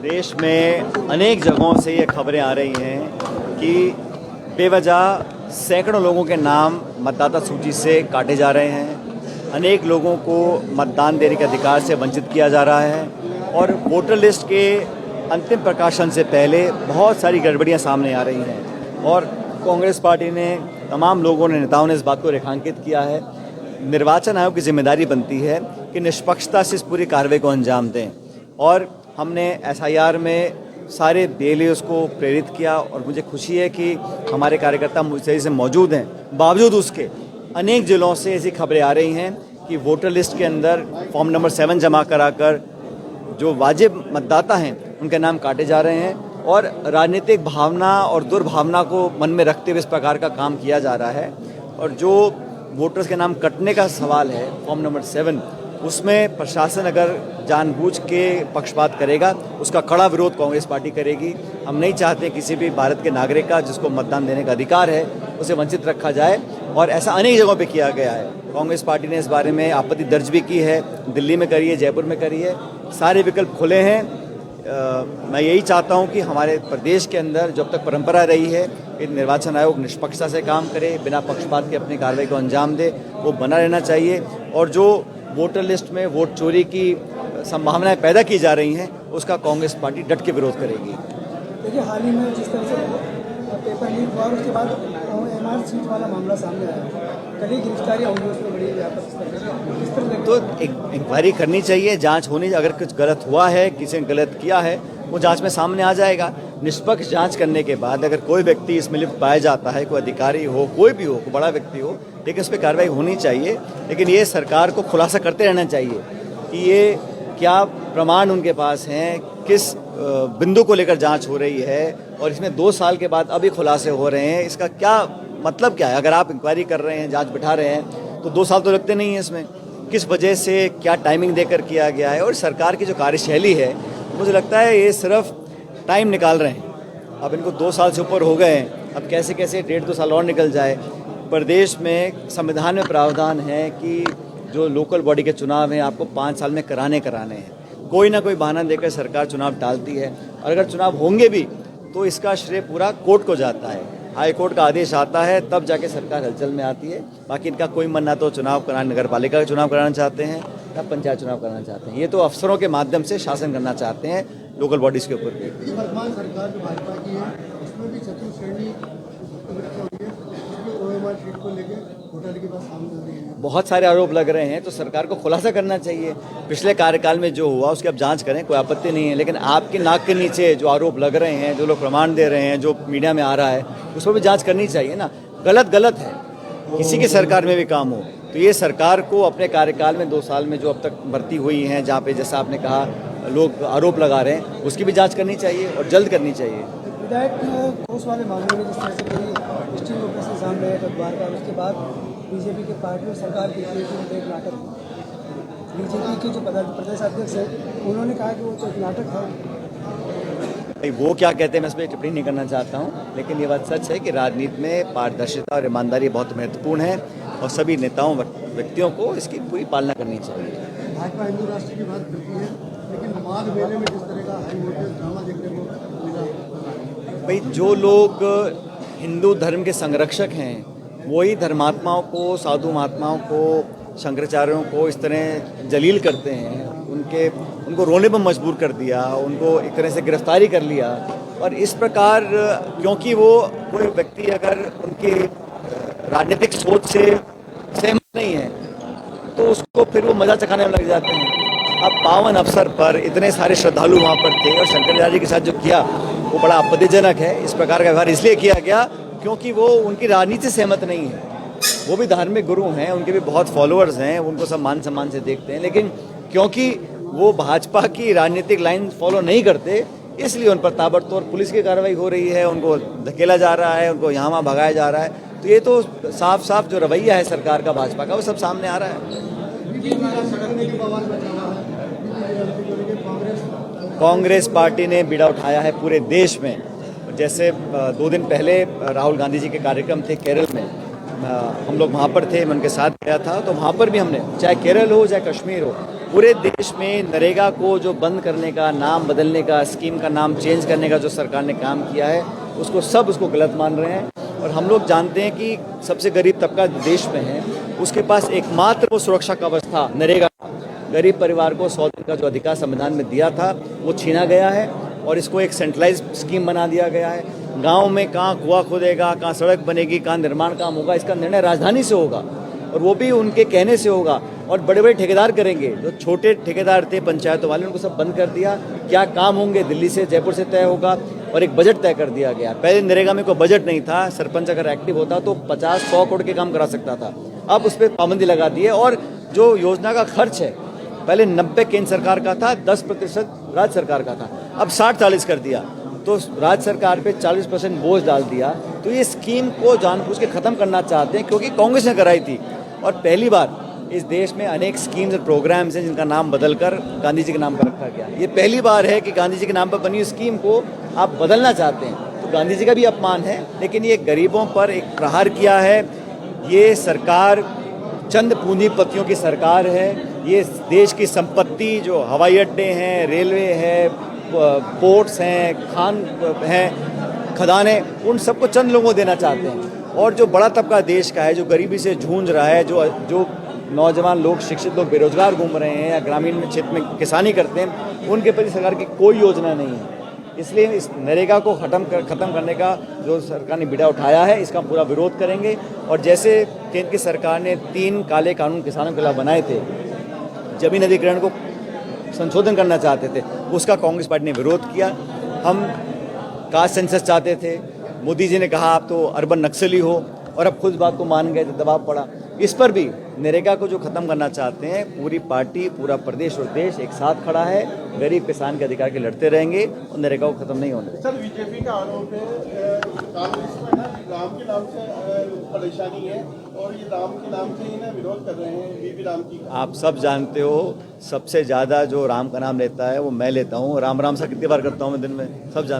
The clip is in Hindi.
देश में अनेक जगहों से ये खबरें आ रही हैं कि बेवजह सैकड़ों लोगों के नाम मतदाता सूची से काटे जा रहे हैं। अनेक लोगों को मतदान देने के अधिकार से वंचित किया जा रहा है और वोटर लिस्ट के अंतिम प्रकाशन से पहले बहुत सारी गड़बड़ियां सामने आ रही हैं और कांग्रेस पार्टी ने, तमाम लोगों ने, नेताओं ने इस बात को रेखांकित किया है। निर्वाचन आयोग की जिम्मेदारी बनती है कि निष्पक्षता से इस पूरी कार्रवाई को अंजाम दें और हमने एसआईआर में सारे बेलियों को प्रेरित किया और मुझे खुशी है कि हमारे कार्यकर्ता सही से मौजूद हैं। बावजूद उसके अनेक जिलों से ऐसी खबरें आ रही हैं कि वोटर लिस्ट के अंदर फॉर्म नंबर 7 जमा कराकर जो वाजिब मतदाता हैं उनके नाम काटे जा रहे हैं और राजनीतिक भावना और दुर्भावना को मन में रखते हुए इस प्रकार का काम किया जा रहा है। और जो वोटर्स के नाम कटने का सवाल है फॉर्म नंबर 7, उसमें प्रशासन अगर जानबूझ के पक्षपात करेगा उसका कड़ा विरोध कांग्रेस पार्टी करेगी। हम नहीं चाहते किसी भी भारत के नागरिक का जिसको मतदान देने का अधिकार है उसे वंचित रखा जाए और ऐसा अनेक जगहों पे किया गया है। कांग्रेस पार्टी ने इस बारे में आपत्ति दर्ज भी की है, दिल्ली में करी है, जयपुर में करी है। सारे विकल्प खुले हैं। मैं यही चाहता हूं कि हमारे प्रदेश के अंदर जब तक परंपरा रही है कि निर्वाचन आयोग निष्पक्षता से काम करे, बिना पक्षपात के अपनी कार्रवाई को अंजाम दे, वो बना रहना चाहिए। और जो वोटर लिस्ट में वोट चोरी की संभावनाएं पैदा की जा रही हैं उसका कांग्रेस पार्टी डट के विरोध करेगी। देखिए, हाल ही में जिस तरह से पेपर लीक हुआ उसके बाद एमआर सीट वाला मामला सामने आया, कल ही गिरफ्तारियां हुई, उसमें बड़ी व्यापक तो इंक्वायरी करनी चाहिए, जांच होनी। अगर कुछ गलत हुआ है, किसी ने गलत किया है, वो जांच में सामने आ जाएगा। निष्पक्ष जांच करने के बाद अगर कोई व्यक्ति इसमें लिप्त पाया जाता है, कोई अधिकारी हो, कोई भी हो, कोई बड़ा व्यक्ति हो, लेकिन उस पर कार्रवाई होनी चाहिए। लेकिन ये सरकार को खुलासा करते रहना चाहिए कि ये क्या प्रमाण उनके पास हैं, किस बिंदु को लेकर जांच हो रही है और इसमें 2 साल के बाद अभी खुलासे हो रहे हैं, इसका क्या मतलब क्या है। अगर आप इंक्वायरी कर रहे हैं, जांच बिठा रहे हैं, तो 2 साल तो लगते नहीं हैं इसमें। किस वजह से, क्या टाइमिंग देकर किया गया है। और सरकार की जो कार्यशैली है, मुझे लगता है ये सिर्फ टाइम निकाल रहे हैं। अब इनको 2 साल से ऊपर हो गए हैं, अब कैसे कैसे 1.5-2 साल और निकल जाए। प्रदेश में संविधान में प्रावधान है कि जो लोकल बॉडी के चुनाव हैं आपको 5 साल में कराने हैं। कोई ना कोई बहाना देकर सरकार चुनाव टालती है और अगर चुनाव होंगे भी तो इसका श्रेय पूरा कोर्ट को जाता है। हाई कोर्ट का आदेश आता है तब जाके सरकार हलचल में आती है। बाकी इनका कोई मन ना तो चुनाव कराना, नगर पालिका का चुनाव कराना चाहते हैं ना पंचायत चुनाव कराना चाहते हैं। ये तो अफसरों के माध्यम से शासन करना चाहते हैं लोकल बॉडीज के ऊपर भी। वर्तमान सरकार जो भाजपा की है उसमें भी चतुर्थ श्रेणी को लेकर घोटाले की बात सामने आ रही है। बहुत सारे आरोप लग रहे हैं तो सरकार को खुलासा करना चाहिए। पिछले कार्यकाल में जो हुआ उसकी अब जांच करें, कोई आपत्ति नहीं है। लेकिन आपके नाक के नीचे जो आरोप लग रहे हैं, जो लोग प्रमाण दे रहे हैं, जो मीडिया में आ रहा है, उस पर भी जांच करनी चाहिए ना। गलत है, किसी की सरकार में भी काम हो तो ये सरकार को अपने कार्यकाल में 2 साल में जो अब तक भर्ती हुई हैं, जहाँ पे जैसा आपने कहा लोग आरोप लगा रहे हैं, उसकी भी जाँच करनी चाहिए और जल्द करनी चाहिए। विधायक घोष वाले मामले में जिस तरह से पूरी स्टिंग ऑपरेशन सामने आया अखबार का, उसके बाद बीजेपी के पार्टी और सरकार के एक नाटक, बीजेपी के जो प्रदेश अध्यक्ष है उन्होंने कहा कि वो तो एक नाटक है। वो क्या कहते हैं मैं इस पर टिप्पणी नहीं करना चाहता हूँ, लेकिन ये बात सच है कि राजनीति में पारदर्शिता और ईमानदारी बहुत महत्वपूर्ण है और सभी नेताओं व्यक्तियों को इसकी पूरी पालना करनी चाहिए। भाजपा हिंदू राष्ट्र की बात करती है, लेकिन माघ मेले में जिस तरह का हाई वोल्टेज ड्रामा देखने को मिला, भाई जो लोग हिंदू धर्म के संरक्षक हैं वही धर्मात्माओं को, साधु महात्माओं को, शंकराचार्यों को इस तरह जलील करते हैं। उनको रोने पर मजबूर कर दिया, उनको एक तरह से गिरफ्तारी कर लिया। और इस प्रकार क्योंकि वो कोई व्यक्ति अगर उनकी राजनीतिक सोच से सहमत नहीं है तो उसको फिर वो मजा चखाने में लग जाते हैं। अब पावन अवसर पर इतने सारे श्रद्धालु वहाँ पर थे और शंकराचार्य के साथ जो किया वो बड़ा आपत्तिजनक है। इस प्रकार का व्यवहार इसलिए किया गया क्योंकि वो उनकी राजनीति से सहमत नहीं है। वो भी धार्मिक गुरु हैं, उनके भी बहुत फॉलोअर्स हैं, उनको सब मान सम्मान से देखते हैं, लेकिन क्योंकि वो भाजपा की राजनीतिक लाइन फॉलो नहीं करते इसलिए उन पर ताबड़तोड़ पुलिस की कार्रवाई हो रही है, उनको धकेला जा रहा है, उनको यहाँ वहाँ भगाया जा रहा है। तो ये तो साफ साफ जो रवैया है सरकार का, भाजपा का, वो सब सामने आ रहा है। कांग्रेस पार्टी ने बीड़ा उठाया है पूरे देश में। जैसे 2 दिन पहले राहुल गांधी जी के कार्यक्रम थे केरल में, हम लोग वहाँ पर थे, मैं उनके साथ गया था, तो वहाँ पर भी हमने, चाहे केरल हो चाहे कश्मीर हो, पूरे देश में नरेगा को जो बंद करने का, नाम बदलने का, स्कीम का नाम चेंज करने का जो सरकार ने काम किया है, उसको गलत मान रहे हैं। और हम लोग जानते हैं कि सबसे गरीब तबका देश में है, उसके पास एकमात्र वो सुरक्षा कवच था नरेगा। गरीब परिवार को 100 दिन का जो अधिकार संविधान में दिया था वो छीना गया है और इसको एक सेंट्रलाइज स्कीम बना दिया गया है। गांव में कहाँ कुआं खोदेगा, कहाँ सड़क बनेगी, कहाँ निर्माण काम होगा, इसका निर्णय राजधानी से होगा और वो भी उनके कहने से होगा। और बड़े बड़े ठेकेदार करेंगे, जो छोटे ठेकेदार थे पंचायतों वाले, उनको सब बंद कर दिया। क्या काम होंगे दिल्ली से, जयपुर से तय होगा और एक बजट तय कर दिया गया। पहले नरेगा में कोई बजट नहीं था, सरपंच अगर एक्टिव होता तो 50-100 करोड़ के काम करा सकता था। अब उस पर पाबंदी लगा दी है और जो योजना का खर्च है पहले 90 केंद्र सरकार का था, 10% राज्य सरकार का था, अब 60-40 कर दिया। तो राज्य सरकार पे 40% बोझ डाल दिया। तो ये स्कीम को जानबूझ के ख़त्म करना चाहते हैं, क्योंकि कांग्रेस ने कराई थी। और पहली बार इस देश में अनेक स्कीम्स और प्रोग्राम्स हैं जिनका नाम बदलकर गांधी जी के नाम पर रखा गया। ये पहली बार है कि गांधी जी के नाम पर बनी स्कीम को आप बदलना चाहते हैं, तो गांधी जी का भी अपमान है। लेकिन ये गरीबों पर एक प्रहार किया है। ये सरकार चंद पूंजीपतियों की सरकार है। ये देश की संपत्ति, जो हवाई अड्डे हैं, रेलवे है, पोर्ट्स हैं, खान हैं, खदानें, उन सबको चंद लोगों को देना चाहते हैं। और जो बड़ा तबका देश का है, जो गरीबी से जूझ रहा है, जो नौजवान लोग, शिक्षित लोग बेरोजगार घूम रहे हैं या ग्रामीण क्षेत्र में किसानी करते हैं, उनके प्रति सरकार की कोई योजना नहीं है। इसलिए इस नरेगा को ख़त्म करने का जो सरकार ने बीड़ा उठाया है, इसका पूरा विरोध करेंगे। और जैसे केंद्र की सरकार ने 3 काले कानून किसानों के खिलाफ बनाए थे, जमीन अधिग्रहण को संशोधन करना चाहते थे, उसका कांग्रेस पार्टी ने विरोध किया। हम कास्ट सेंसस चाहते थे, मोदी जी ने कहा आप तो अर्बन नक्सली हो, और अब खुद बात को मान गए तो दबाव पड़ा। इस पर भी नरेगा को जो खत्म करना चाहते हैं, पूरी पार्टी, पूरा प्रदेश और देश एक साथ खड़ा है। गरीब किसान के अधिकार के लड़ते रहेंगे और नरेगा को खत्म नहीं होने। सर, बीजेपी का आरोप है कांग्रेस में ना राम के नाम से परेशानी है और ये राम के नाम से ही ना विरोध कर रहे हैं, बीबी राम की। आप सब जानते हो, सबसे ज़्यादा जो राम का नाम लेता है वो मैं लेता हूँ। राम राम सा कितनी बार करता हूँ मैं दिन में, सब जानते